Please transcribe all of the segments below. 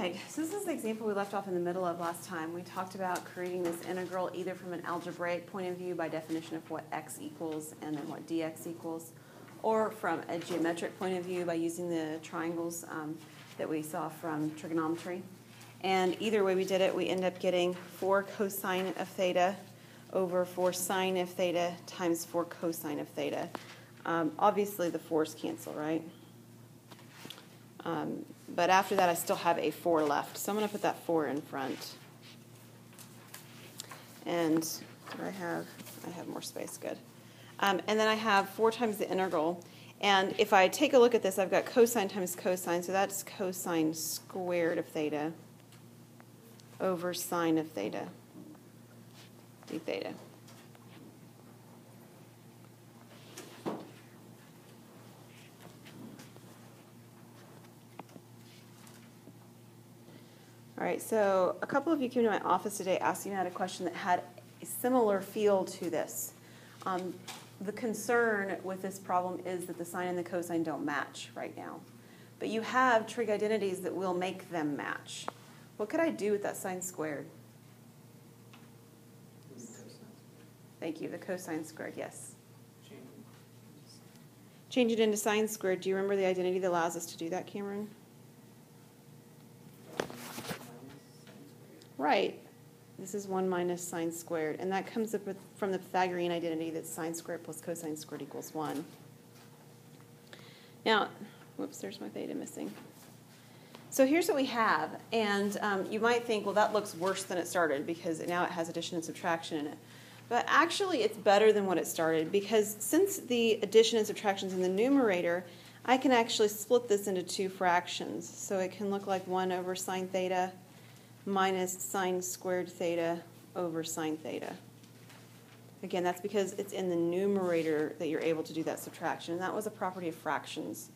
right, so this is the example we left off in the middle of last time. We talked about creating this integral either from an algebraic point of view by definition of what x equals and then what dx equals, or from a geometric point of view by using the triangles that we saw from trigonometry. And either way we did it, we end up getting 4 cosine of theta over 4 sine of theta times 4 cosine of theta. Obviously the 4's cancel, right? But after that I still have a 4 left, so I'm going to put that 4 in front. And I have more space, good. And then I have 4 times the integral. And if I take a look at this, I've got cosine times cosine, so that's cosine squared of theta over sine of theta, d theta. All right, so a couple of you came to my office today asking me about a question that had a similar feel to this. The concern with this problem is that the sine and the cosine don't match right now. But you have trig identities that will make them match. What could I do with that sine squared? Thank you, the cosine squared, yes. Change it into sine squared. Do you remember the identity that allows us to do that, Cameron? Right. This is 1 minus sine squared. And that comes up from the Pythagorean identity that sine squared plus cosine squared equals 1. Now, whoops, there's my theta missing. So here's what we have. And you might think, well, that looks worse than it started because now it has addition and subtraction in it. But actually, it's better than what it started because since the addition and subtraction is in the numerator, I can actually split this into 2 fractions. So it can look like 1 over sine theta minus sine squared theta over sine theta. Again, that's because it's in the numerator that you're able to do that subtraction. And that was a property of fractions.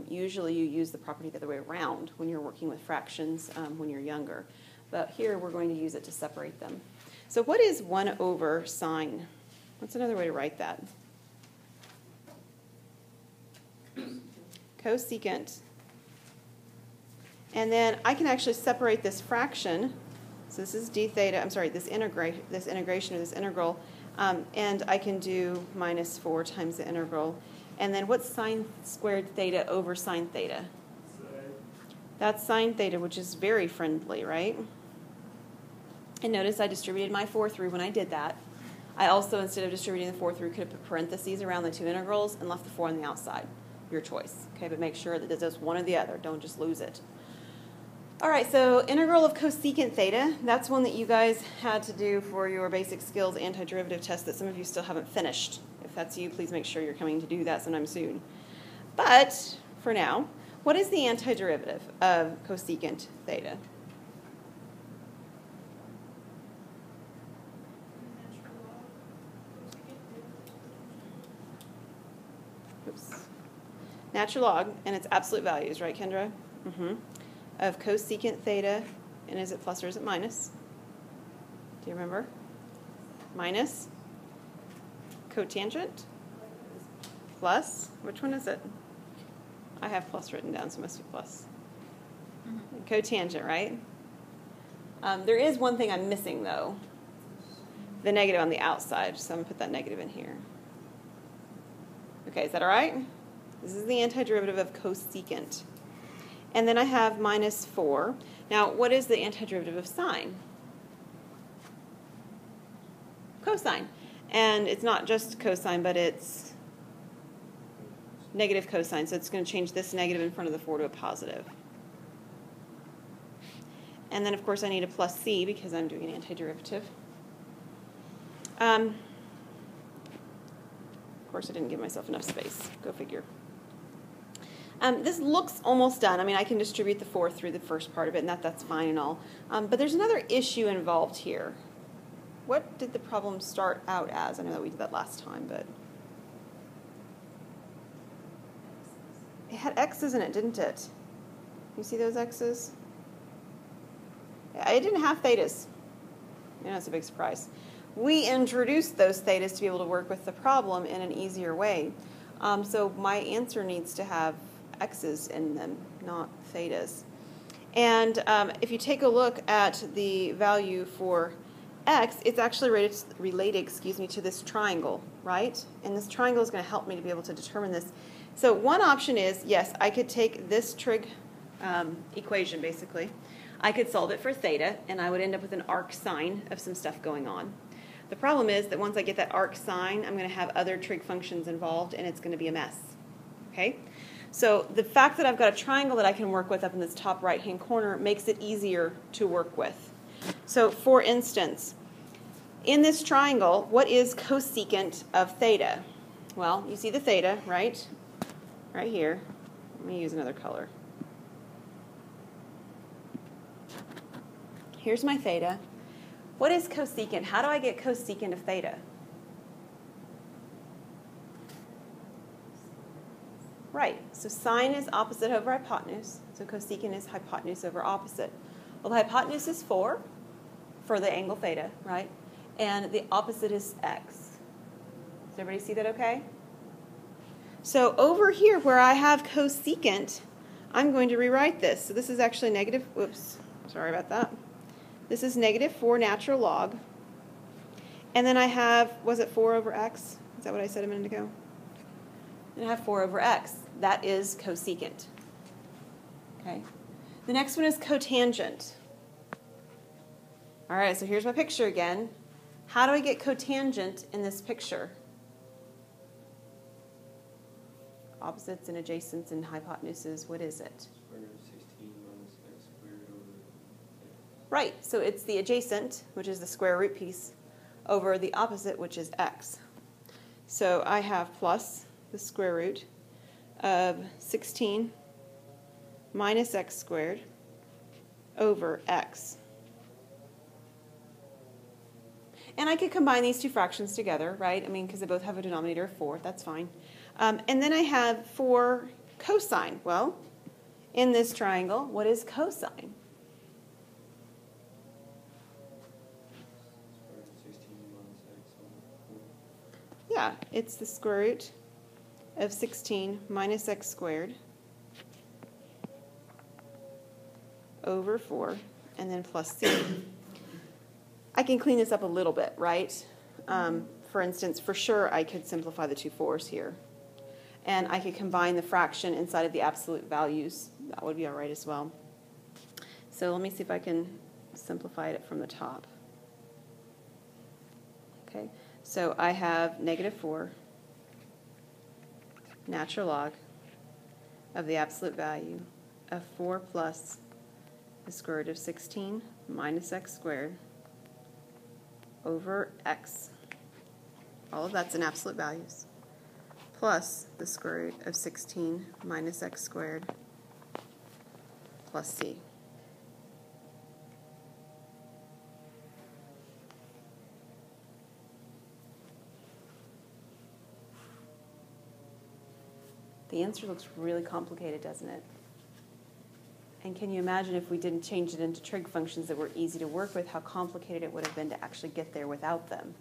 Usually you use the property the other way around when you're working with fractions when you're younger. But here we're going to use it to separate them. So what is 1 over sine? What's another way to write that? Cosecant. And then I can actually separate this fraction. So this is d theta, I'm sorry, this integration or this integral. And I can do minus 4 times the integral. And then what's sine squared theta over sine theta? That's sine theta, which is very friendly, right? And notice I distributed my 4 through when I did that. I also, instead of distributing the 4 through, could have put parentheses around the 2 integrals and left the 4 on the outside. Your choice. Okay, but make sure that it does one or the other. Don't just lose it. All right, so integral of cosecant theta, that's one that you guys had to do for your basic skills antiderivative test that some of you still haven't finished. If that's you, please make sure you're coming to do that sometime soon. But for now, what is the antiderivative of cosecant theta? Oops. Natural log, and its absolute values, right, Kendra? Mm-hmm. Of cosecant theta, and is it plus or is it minus? Do you remember? Minus cotangent plus, which one is it? I have plus written down, so it must be plus. Mm-hmm. Cotangent, right? There is one thing I'm missing, though. The negative on the outside, so I'm going to put that negative in here. Okay, is that all right? This is the antiderivative of cosecant. And then I have minus 4. Now, what is the antiderivative of sine? Cosine. And it's not just cosine, but it's negative cosine. So it's going to change this negative in front of the 4 to a positive. And then, of course, I need a plus c because I'm doing an antiderivative. Of course, I didn't give myself enough space. Go figure. This looks almost done. I mean, I can distribute the 4 through the first part of it, and that's fine and all. But there's another issue involved here. What did the problem start out as? I know that we did that last time, but it had x's in it, didn't it? You see those x's? Yeah, it didn't have thetas. You know, it's a big surprise. We introduced those thetas to be able to work with the problem in an easier way. So my answer needs to have x's in them, not thetas. And if you take a look at the value for x, it's actually related to this triangle, right? And this triangle is going to help me to be able to determine this. So one option is, yes, I could take this trig equation, basically. I could solve it for theta, and I would end up with an arc sine of some stuff going on. The problem is that once I get that arc sine, I'm going to have other trig functions involved, and it's going to be a mess. Okay? So the fact that I've got a triangle that I can work with up in this top right-hand corner makes it easier to work with. So for instance, in this triangle, what is cosecant of theta? Well, you see the theta, right? Right here. Let me use another color. Here's my theta. What is cosecant? How do I get cosecant of theta? Right, so sine is opposite over hypotenuse, so cosecant is hypotenuse over opposite. Well, the hypotenuse is 4 for the angle theta, right? And the opposite is x. Does everybody see that okay? So over here where I have cosecant, I'm going to rewrite this. So this is actually negative, whoops, sorry about that. This is negative 4 natural log. And then I have, was it 4 over x? Is that what I said a minute ago? And I have 4 over x. That is cosecant. Okay. The next one is cotangent. All right, so here's my picture again. How do I get cotangent in this picture? Opposites and adjacents and hypotenuses, what is it? Square root of 16 minus x squared over x. Right, so it's the adjacent, which is the square root piece, over the opposite, which is x. So I have plus the square root of 16 minus x squared over x. And I could combine these two fractions together, right? I mean, because they both have a denominator of 4, that's fine. And then I have for cosine. Well, in this triangle, what is cosine? Square root of 16 minus x over 4. Yeah, it's the square root of 16 minus x squared over 4, and then plus c. I can clean this up a little bit, right? For instance, for sure I could simplify the two 4's here. And I could combine the fraction inside of the absolute values. That would be all right as well. So let me see if I can simplify it from the top. Okay, so I have negative 4 natural log of the absolute value of 4 plus the square root of 16 minus x squared over x. All of that's in absolute values. Plus the square root of 16 minus x squared plus c. The answer looks really complicated, doesn't it? And can you imagine if we didn't change it into trig functions that were easy to work with, how complicated it would have been to actually get there without them?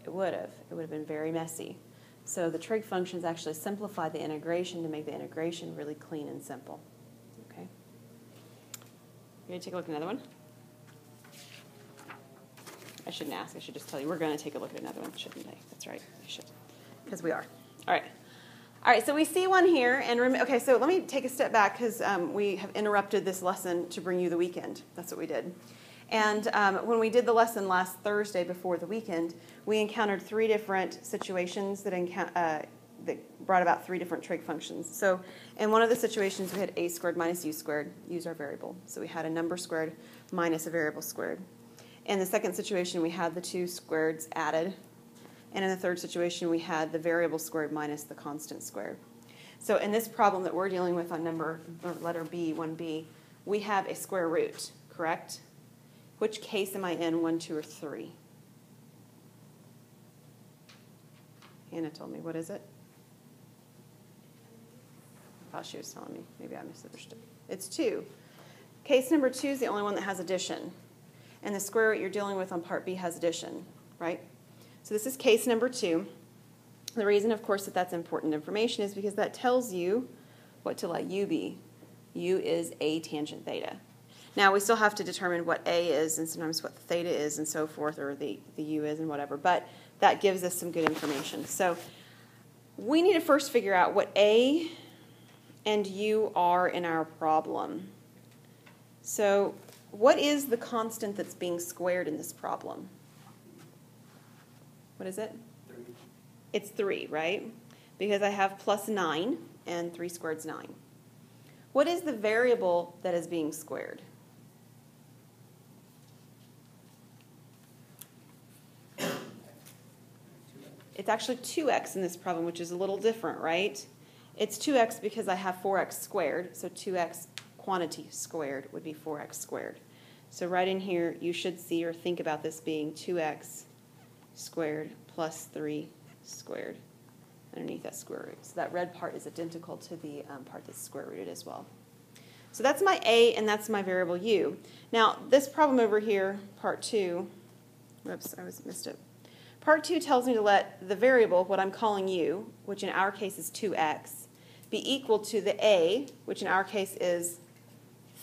It would have. It would have been very messy. So the trig functions actually simplify the integration to make the integration really clean and simple. Okay? You're going to take a look at another one? I shouldn't ask. I should just tell you. We're going to take a look at another one, shouldn't I? That's right. I should. Because we are. All right. All right, so we see one here, and okay, so let me take a step back because we have interrupted this lesson to bring you the weekend. That's what we did. And when we did the lesson last Thursday before the weekend, we encountered 3 different situations that brought about 3 different trig functions. So in one of the situations, we had a squared minus u squared, use our variable. So we had a number squared minus a variable squared. In the second situation, we had the 2 squareds added. And in the third situation, we had the variable squared minus the constant squared. So in this problem that we're dealing with on letter B, 1b, we have a square root, correct? Which case am I in, 1, 2, or 3? Hannah told me. What is it? I thought she was telling me. Maybe I misunderstood. It's 2. Case number 2 is the only one that has addition. And the square root you're dealing with on part B has addition, right? So this is case number 2. The reason, of course, that that's important information is because that tells you what to let u be. u is a tangent theta. Now, we still have to determine what a is and sometimes what theta is and so forth, or the u is and whatever, but that gives us some good information. So we need to first figure out what a and u are in our problem. So what is the constant that's being squared in this problem? What is it? 3. It's 3, right? Because I have plus 9, and 3 squared is 9. What is the variable that is being squared? It's actually 2x in this problem, which is a little different, right? It's 2x because I have 4x squared, so 2x quantity squared would be 4x squared. So right in here, you should see or think about this being 2x squared plus 3 squared underneath that square root. So that red part is identical to the part that's square rooted as well. So that's my a, and that's my variable u. Now, this problem over here, part 2, whoops, I missed it. Part 2 tells me to let the variable, what I'm calling u, which in our case is 2x, be equal to the a, which in our case is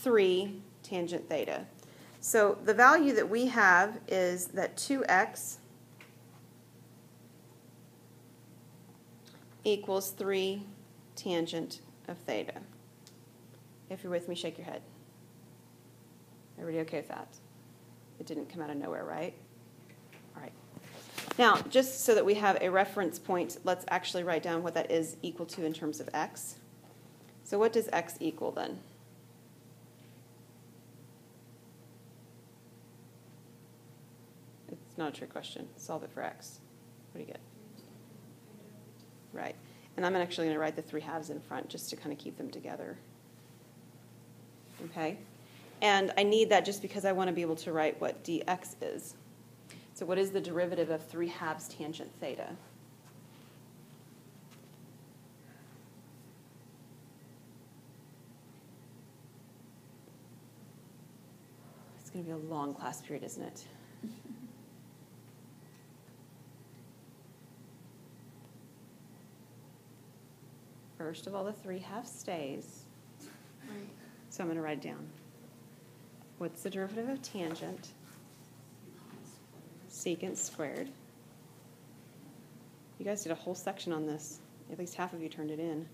3 tangent theta. So the value that we have is that 2x equals 3 tangent of theta. If you're with me, shake your head. Everybody okay with that? It didn't come out of nowhere, right? All right. Now, just so that we have a reference point, let's actually write down what that is equal to in terms of x. So what does x equal then? It's not a trick question. Solve it for x. What do you get? Right. And I'm actually going to write the 3/2 in front just to kind of keep them together. Okay? And I need that just because I want to be able to write what dx is. So what is the derivative of 3/2 tangent theta? It's going to be a long class period, isn't it? First of all, the 3/2 stays. Right. So I'm going to write it down. What's the derivative of tangent? Secant squared. You guys did a whole section on this. At least half of you turned it in.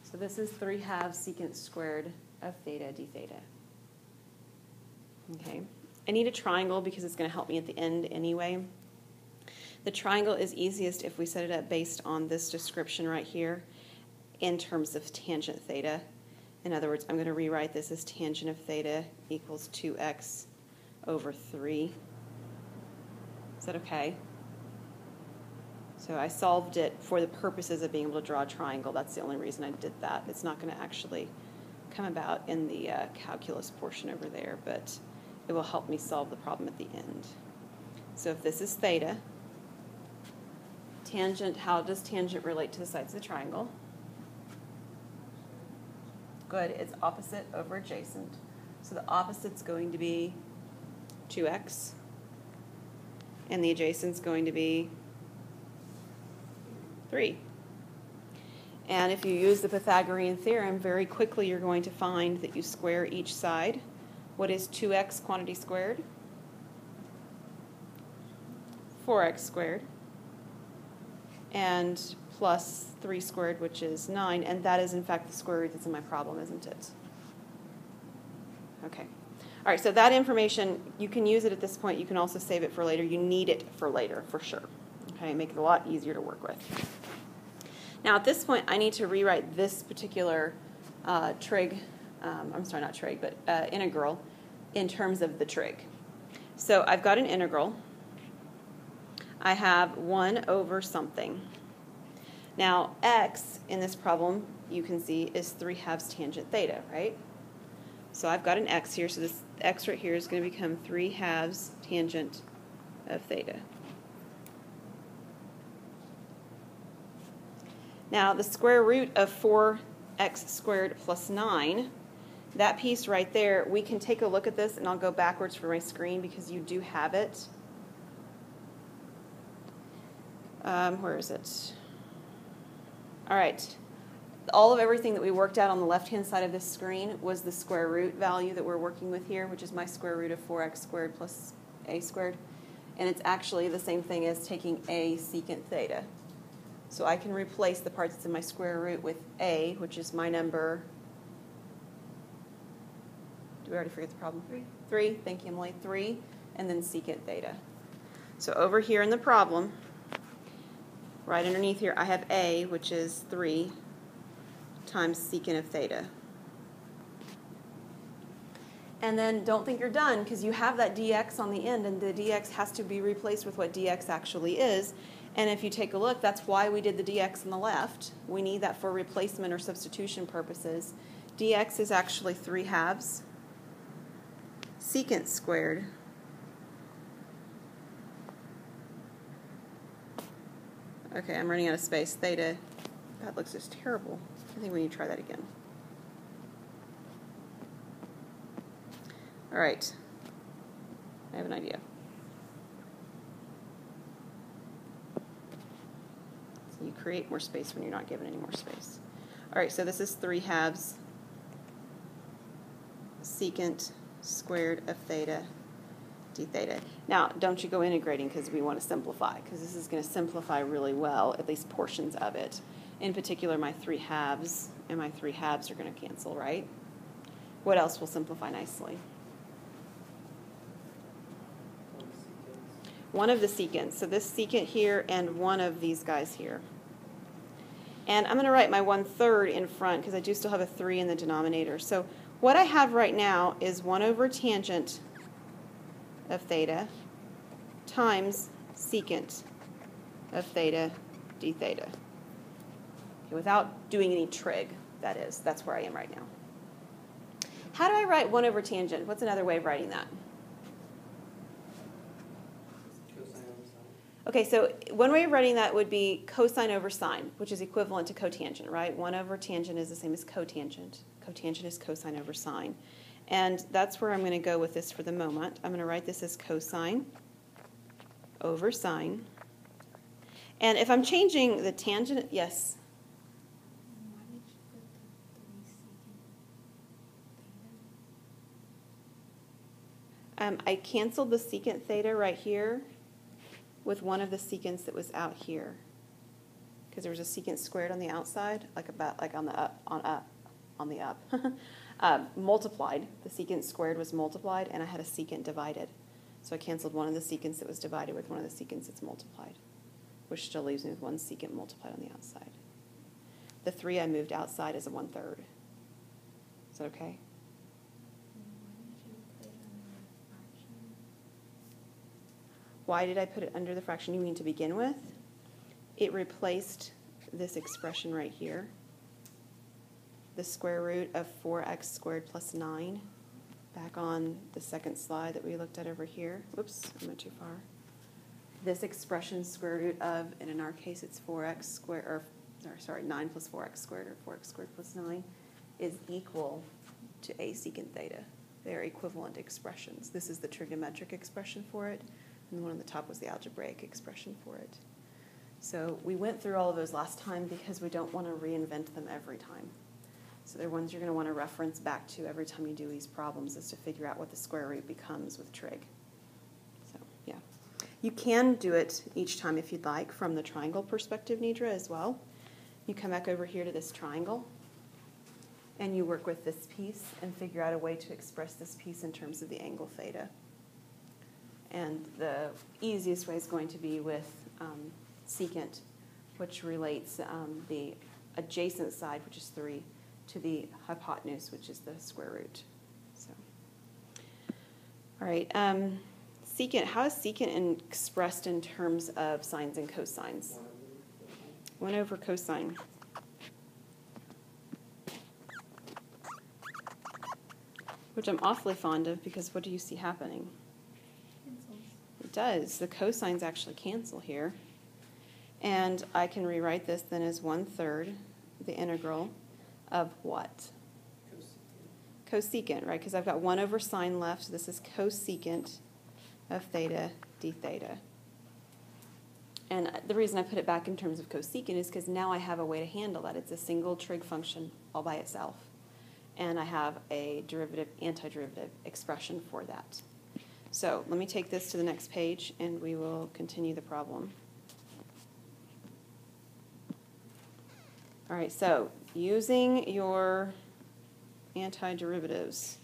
So this is 3/2 secant squared of theta d theta. Okay. I need a triangle because it's going to help me at the end anyway. The triangle is easiest if we set it up based on this description right here in terms of tangent theta. In other words, I'm going to rewrite this as tangent of theta equals 2x over 3. Is that okay? So I solved it for the purposes of being able to draw a triangle. That's the only reason I did that. It's not going to actually come about in the calculus portion over there, but it will help me solve the problem at the end. So if this is theta, tangent, how does tangent relate to the sides of the triangle? Good, it's opposite over adjacent. So the opposite's going to be 2x, and the adjacent's going to be 3. And if you use the Pythagorean theorem, very quickly you're going to find that you square each side. What is 2x quantity squared? 4x squared. And plus 3 squared, which is 9, and that is in fact the square root that's in my problem, isn't it? Okay. All right, so that information, you can use it at this point. You can also save it for later. You need it for later, for sure. Okay, make it a lot easier to work with. Now at this point, I need to rewrite this particular trig, I'm sorry, not trig, but integral in terms of the trig. So I've got an integral. I have 1 over something. Now, x in this problem, you can see, is 3/2 tangent theta, right? So I've got an x here, so this x right here is going to become 3/2 tangent of theta. Now, the square root of 4x squared plus 9, that piece right there, we can take a look at this, and I'll go backwards for my screen because you do have it. Where is it? All right. all of everything that we worked out on the left-hand side of this screen was the square root value that we're working with here, which is my square root of 4x squared plus a squared. And it's actually the same thing as taking a secant theta. So I can replace the part that's in my square root with a, which is my number. Do we already forget the problem? 3. 3, thank you, Emily. 3, and then secant theta. So over here in the problem, right underneath here, I have a, which is 3 times secant of theta. And then don't think you're done, because you have that dx on the end, and the dx has to be replaced with what dx actually is. And if you take a look, that's why we did the dx on the left. We need that for replacement or substitution purposes. Dx is actually 3/2 secant squared okay, I'm running out of space. Theta, that looks just terrible. I think we need to try that again. All right, I have an idea. So you create more space when you're not given any more space. All right, so this is 3/2 secant squared of theta d theta. Now, don't you go integrating because we want to simplify, because this is going to simplify really well, at least portions of it. In particular, my 3/2 and my 3/2 are going to cancel, right? What else will simplify nicely? One of the secants. So this secant here and one of these guys here. And I'm going to write my 1/3 in front because I do still have a 3 in the denominator. So what I have right now is 1 over tangent of theta times secant of theta d theta. Okay, without doing any trig, that is. That's where I am right now. How do I write 1 over tangent? What's another way of writing that? Okay, so one way of writing that would be cosine over sine, which is equivalent to cotangent, right? 1 over tangent is the same as cotangent. Cotangent is cosine over sine. And that's where I'm going to go with this for the moment. I'm going to write this as cosine over sine. And if I'm changing the tangent, yes? Why did you put the 3 secant theta? I canceled the secant theta right here with one of the secants that was out here, because there was a secant squared on the outside, like on the up, multiplied. The secant squared was multiplied, and I had a secant divided. So I canceled one of the secants that was divided with one of the secants that's multiplied, which still leaves me with one secant multiplied on the outside. The 3 I moved outside as a 1/3. Is that okay? Why did you put it under Why did I put it under the fraction? the fraction? You mean to begin with? It replaced this expression right here, the square root of 4x squared plus 9, back on the second slide that we looked at over here. Whoops, I went too far. This expression, square root of, and in our case it's 4x squared, or sorry, 9 plus 4x squared, or 4x squared plus 9, is equal to a secant theta. They are equivalent expressions. This is the trigonometric expression for it, and the one on the top was the algebraic expression for it. So we went through all of those last time because we don't want to reinvent them every time. So they're ones you're going to want to reference back to every time you do these problems, is to figure out what the square root becomes with trig. So, yeah. You can do it each time if you'd like from the triangle perspective, Nidra, as well. You come back over here to this triangle, and you work with this piece and figure out a way to express this piece in terms of the angle theta. And the easiest way is going to be with secant, which relates the adjacent side, which is 3, to the hypotenuse, which is the square root. So, all right, secant. How is secant expressed in terms of sines and cosines? 1 over cosine. Which I'm awfully fond of, because what do you see happening? It does. The cosines actually cancel here. And I can rewrite this then as 1/3 the integral of what? Cosecant, right? Because I've got 1 over sine left. So this is cosecant of theta d theta. And the reason I put it back in terms of cosecant is because now I have a way to handle that. It's a single trig function all by itself. And I have a derivative, antiderivative expression for that. So let me take this to the next page, and we will continue the problem. All right, so using your antiderivatives,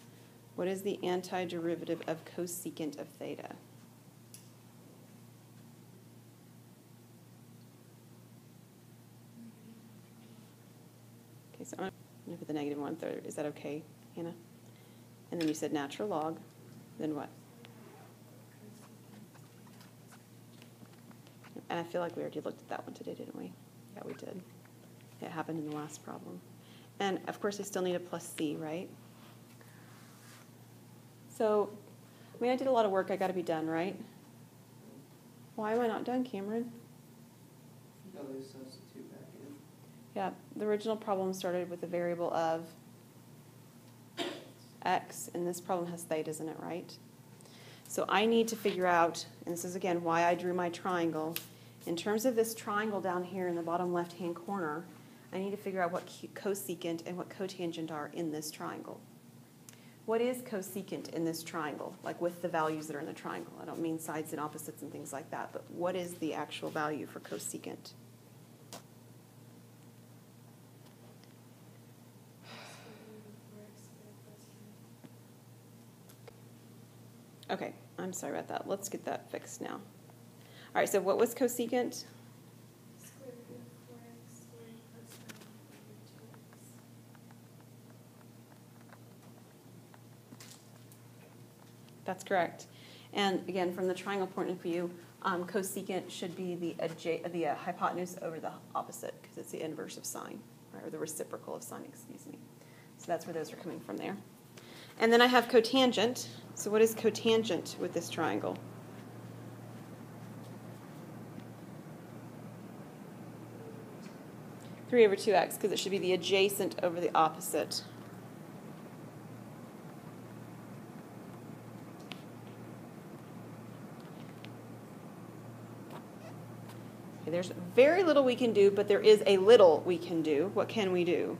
what is the antiderivative of cosecant of theta? Okay, so I'm going to put the negative 1/3. Is that okay, Hannah? And then you said natural log. Then what? And I feel like we already looked at that one today, didn't we? Yeah, we did. It happened in the last problem. And, of course, I still need a plus c, right? So, I mean, I did a lot of work. I got to be done, right? Why am I not done, Cameron? You gotta substitute back in. Yeah, the original problem started with a variable of x, and this problem has theta, isn't it, right? So I need to figure out, and this is again why I drew my triangle, in terms of this triangle down here in the bottom left-hand corner, I need to figure out what cosecant and what cotangent are in this triangle. What is cosecant in this triangle, like with the values that are in the triangle? I don't mean sides and opposites and things like that, but what is the actual value for cosecant? Okay, I'm sorry about that. Let's get that fixed now. All right, so what was cosecant? Square root of 4x squared plus 9 over 2x. That's correct. And again, from the triangle point of view, cosecant should be the hypotenuse over the opposite, because it's the inverse of sine, right, or the reciprocal of sine, excuse me. So that's where those are coming from there. And then I have cotangent. So what is cotangent with this triangle? Three over 2x, because it should be the adjacent over the opposite. Okay, there's very little we can do, but there is a little we can do. What can we do?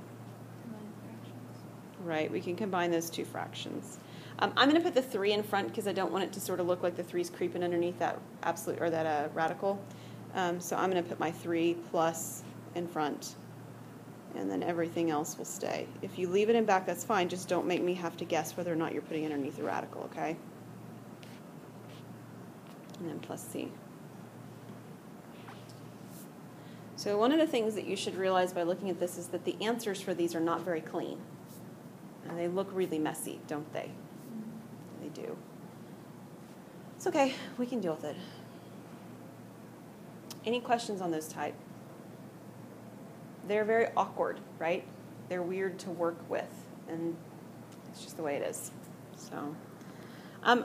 Combine fractions. Right, we can combine those two fractions. I'm going to put the 3 in front because I don't want it to sort of look like the 3's creeping underneath that absolute or that radical. So I'm going to put my 3 plus in front, and then everything else will stay. If you leave it in back, that's fine. Just don't make me have to guess whether or not you're putting underneath the radical, okay? And then plus c. So one of the things that you should realize by looking at this is that the answers for these are not very clean. And they look really messy, don't they? They do. It's okay. We can deal with it. Any questions on those type? They're very awkward, right? They're weird to work with, and it's just the way it is. So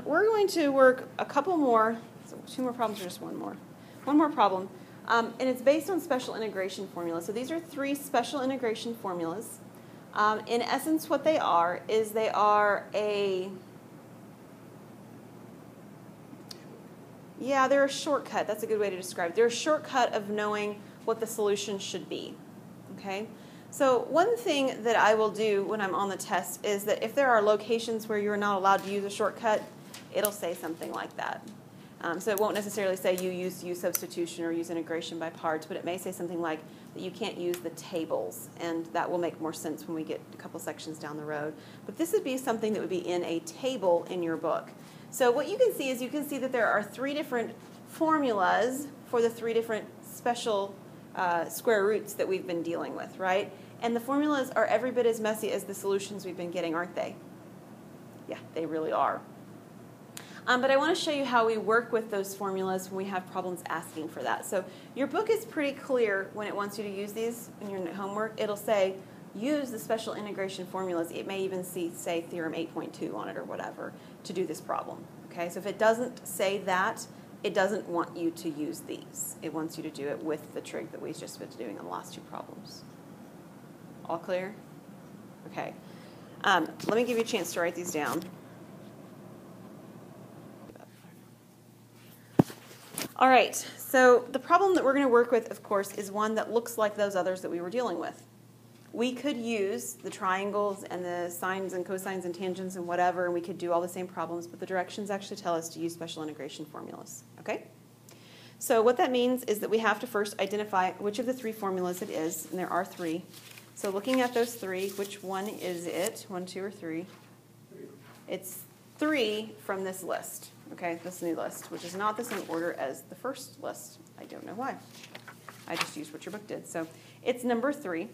we're going to work a couple more, so 2 more problems or just one more? One more problem, and it's based on special integration formulas. So these are 3 special integration formulas. In essence, what they are is they are they're a shortcut. That's a good way to describe it. They're a shortcut of knowing what the solution should be. Okay? So one thing that I will do when I'm on the test is that if there are locations where you're not allowed to use a shortcut, it'll say something like that. So it won't necessarily say you use substitution or use integration by parts, but it may say something like that you can't use the tables, and that will make more sense when we get a couple sections down the road. But this would be something that would be in a table in your book. So what you can see is that there are 3 different formulas for the 3 different special square roots that we've been dealing with, right? And the formulas are every bit as messy as the solutions we've been getting, aren't they? Yeah, they really are. But I want to show you how we work with those formulas when we have problems asking for that. So your book is pretty clear when it wants you to use these in your homework. It'll say, use the special integration formulas. It may even say theorem 8.2 on it or whatever to do this problem. Okay, so if it doesn't say that, it doesn't want you to use these. It wants you to do it with the trig that we've just been doing on the last 2 problems. All clear? Okay. Let me give you a chance to write these down. All right, so the problem that we're going to work with, of course, is one that looks like those others that we were dealing with. We could use the triangles and the sines and cosines and tangents and whatever, and we could do all the same problems, but the directions actually tell us to use special integration formulas, okay? So what that means is that we have to first identify which of the three formulas it is, and there are three. So looking at those three, which one is it? 1, 2, or 3? It's 3 from this list, okay, this new list, which is not the same order as the first list. I don't know why. I just used what your book did. So it's number 3.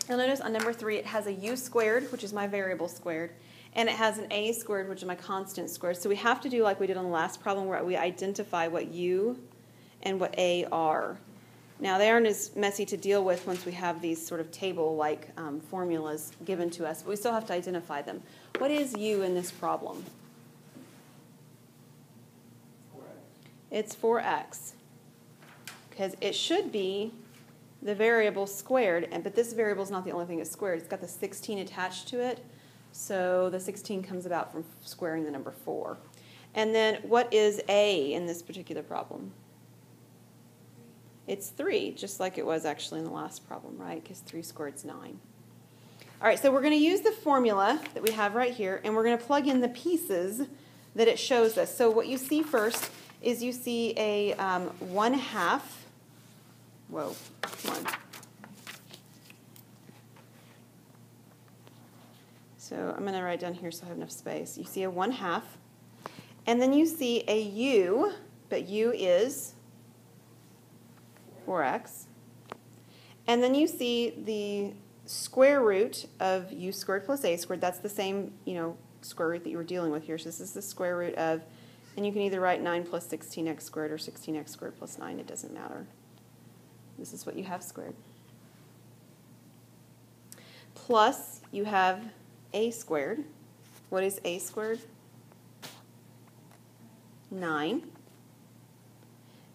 You'll notice on number 3 it has a u squared, which is my variable squared, and it has an a squared, which is my constant squared. So we have to do like we did on the last problem where we identify what u and what a are. Now, they aren't as messy to deal with once we have these sort of table-like formulas given to us, but we still have to identify them. What is u in this problem? 4x. It's 4x, because it should be the variable squared, but this variable is not the only thing that's squared. It's got the 16 attached to it, so the 16 comes about from squaring the number 4. And then what is a in this particular problem? It's 3, just like it was actually in the last problem, right? Because 3 squared is 9. All right, so we're going to use the formula that we have right here, and we're going to plug in the pieces that it shows us. So what you see first is you see a 1/2. Whoa, 1. So I'm going to write down here so I have enough space. You see a 1/2, and then you see a u, but u is 4x. And then you see the square root of u squared plus a squared. That's the same, square root that you were dealing with here. So this is the square root of, and you can either write 9 plus 16x squared or 16x squared plus 9. It doesn't matter. This is what you have squared. Plus, you have a squared. What is a squared? 9.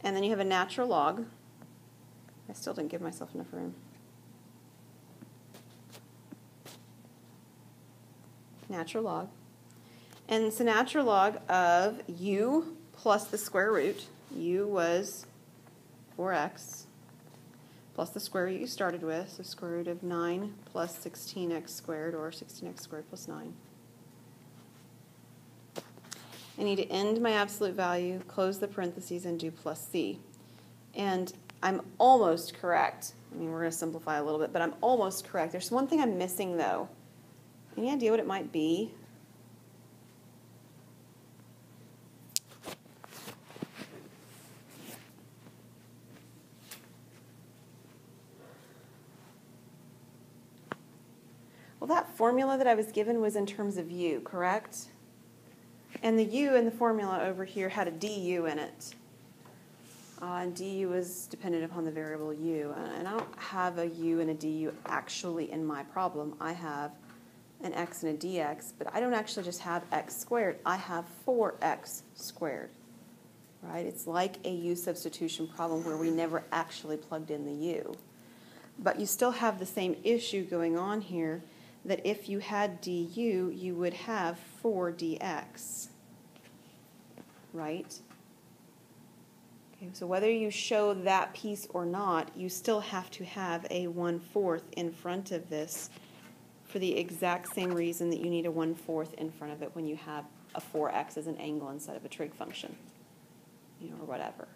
And then you have a natural log. I still didn't give myself enough room. Natural log. And it's a natural log of u plus the square root. U was 4x plus the square root you started with, so square root of 9 plus 16x squared, or 16x squared plus 9. I need to end my absolute value, close the parentheses, and do plus c. And I'm almost correct. I mean, we're going to simplify a little bit, but I'm almost correct. There's one thing I'm missing, though. Any idea what it might be? Well, that formula that I was given was in terms of u, correct? And the u in the formula over here had a du in it. And du is dependent upon the variable u. And I don't have a u and a du actually in my problem. I have an x and a dx, but I don't actually just have x squared. I have 4x squared, right? It's like a u substitution problem where we never actually plugged in the u. But you still have the same issue going on here, that if you had du, you would have 4dx, right? Okay, so whether you show that piece or not, you still have to have a 1/4 in front of this for the exact same reason that you need a 1/4 in front of it when you have a 4x as an angle instead of a trig function, or whatever.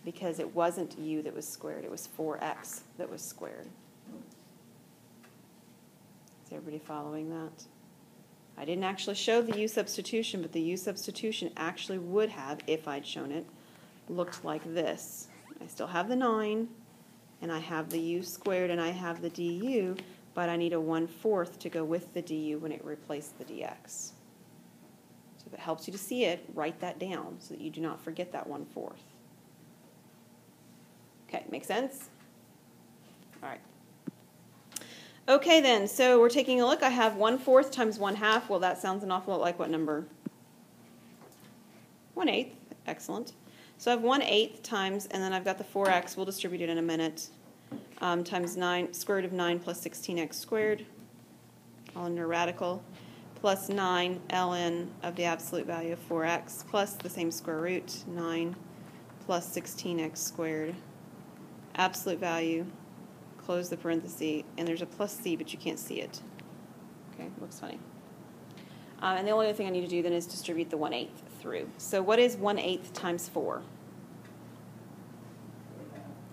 Because it wasn't u that was squared, it was 4x that was squared. Is everybody following that? I didn't actually show the u substitution, but the u substitution actually would have, if I'd shown it, looked like this. I still have the 9, and I have the u squared, and I have the du, but I need a 1/4 to go with the du when it replaced the dx. So if it helps you to see it, write that down so that you do not forget that 1/4. Okay, make sense? All right. Okay then, so we're taking a look. I have 1/4 times 1/2. Well, that sounds an awful lot like what number? 1/8. Excellent. So I have 1/8 times, and then I've got the 4x. We'll distribute it in a minute. Times 9, square root of 9 plus 16x squared, all under radical, plus 9 ln of the absolute value of 4x plus the same square root, 9 plus 16x squared, absolute value, close the parenthesis, and there's a plus c, but you can't see it. Okay, looks funny. And the only other thing I need to do then is distribute the 1/8 through. So what is 1/8 times 4?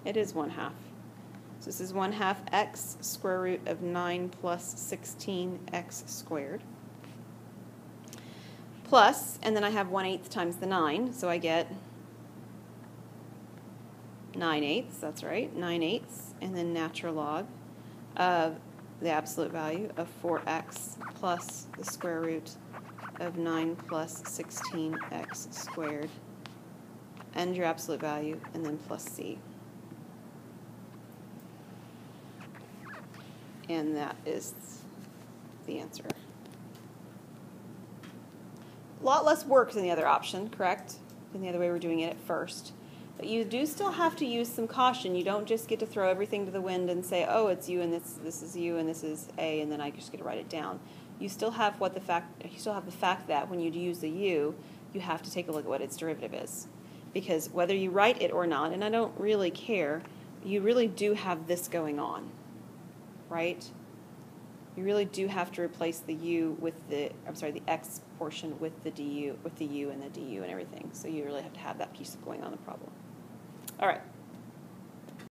It is 1/2. So this is 1/2 x square root of 9 plus 16x squared. Plus, and then I have 1/8 times the 9, so I get 9/8, that's right, 9/8, and then natural log of the absolute value of 4x plus the square root of 9 plus 16x squared, and your absolute value, and then plus c. And that is the answer. A lot less work than the other option, correct? Than the other way we're doing it at first. But you do still have to use some caution. You don't just get to throw everything to the wind and say, oh, it's u and this is u and this is a, and then I just get to write it down. You still have the fact that when you use the u, you have to take a look at what its derivative is. Because whether you write it or not, and I don't really care, you really do have this going on, right? You really do have to replace the u with the x portion with the du, with the u and the du and everything. So you really have to have that piece going on in the problem. All right.